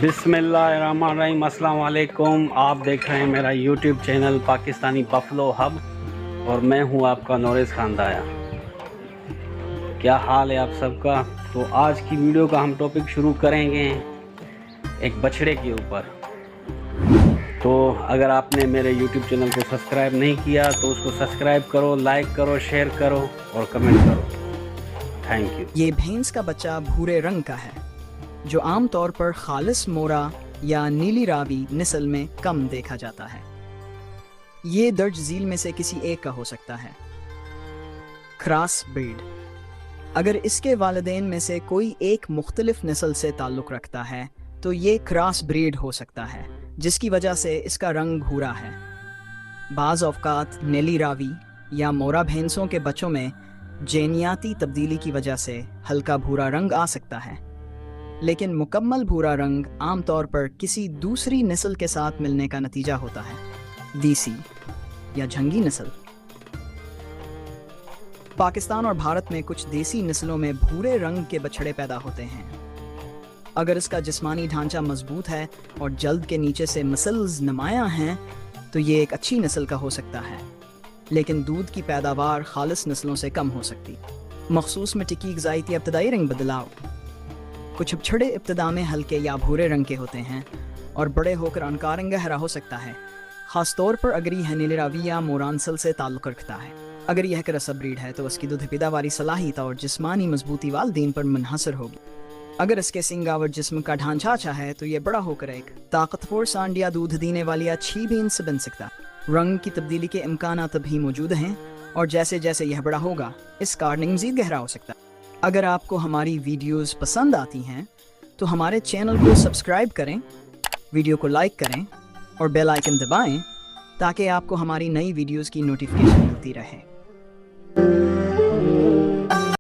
बिस्मिल्लाहिर्रहमानिर्रहीम, अस्सलाम वालेकुम। आप देख रहे हैं मेरा YouTube channel Pakistani buffalo hub और मैं हूं आपका नोरिस खानदाया। क्या हाल है आप सबका? तो आज की वीडियो का हम टॉपिक शुरू करेंगे एक बछड़े के ऊपर। तो अगर आपने मेरे यूट्यूब चैनल को सब्सक्राइब नहीं किया तो उसको सब्सक्राइब करो, लाइक करो, शेयर करो और कमेंट करो। Thank you. ये भैंस का बच्चा भूरे रंग का है जो आम तौर पर खालिस मोरा या नीली रावी नस्ल में कम देखा जाता है। ये दर्ज झील में से किसी एक का हो सकता है। क्रॉस ब्रीड, अगर इसके वालिदैन में से कोई एक मुख्तलिफ नस्ल से ताल्लुक़ रखता है तो ये क्रॉस ब्रीड हो सकता है, जिसकी वजह से इसका रंग भूरा है। बाज़ औक़ात नीली रावी या मोरा भैंसों के बच्चों में जेनियाती तब्दीली की वजह से हल्का भूरा रंग आ सकता है, लेकिन मुकम्मल भूरा रंग आमतौर पर किसी दूसरी नस्ल के साथ मिलने का नतीजा होता है। देसी या झंगी नस्ल, पाकिस्तान और भारत में कुछ देसी नस्लों में भूरे रंग के बछड़े पैदा होते हैं। अगर इसका जिस्मानी ढांचा मजबूत है और जल्द के नीचे से मसल्स नुमायां हैं तो ये एक अच्छी नस्ल का हो सकता है, लेकिन दूध की पैदावार खालिस नस्लों से कम हो सकती। मखसूस में टिकी ग़िज़ाई इब्तदाई रंग बदलाव, कुछ बछड़े इब्तदा में हल्के या भूरे रंग के होते हैं और बड़े होकर उनका रंग गहरा हो सकता है, ख़ास तौर पर अगर यह नीली रावी या मोरा नस्ल से ताल्लुक़ रखता है। अगर यह क्रॉस ब्रीड है तो उसकी दूध पैदावारी सलाहियत और जिस्मानी मजबूती वालिदैन पर मुनहसर होगी। अगर इसके सिंगा और जिस्म का ढांचा अच्छा है तो यह बड़ा होकर एक ताकतवर सांडिया दूध देने वाली अच्छी भैंस बन सकता है। रंग की तब्दीली के इम्कानात भी मौजूद हैं और जैसे जैसे यह बड़ा होगा इसका रंग मज़ीद गहरा हो सकता है। अगर आपको हमारी वीडियोस पसंद आती हैं तो हमारे चैनल को सब्सक्राइब करें, वीडियो को लाइक करें और बेल आइकन दबाएं ताकि आपको हमारी नई वीडियोस की नोटिफिकेशन मिलती रहे।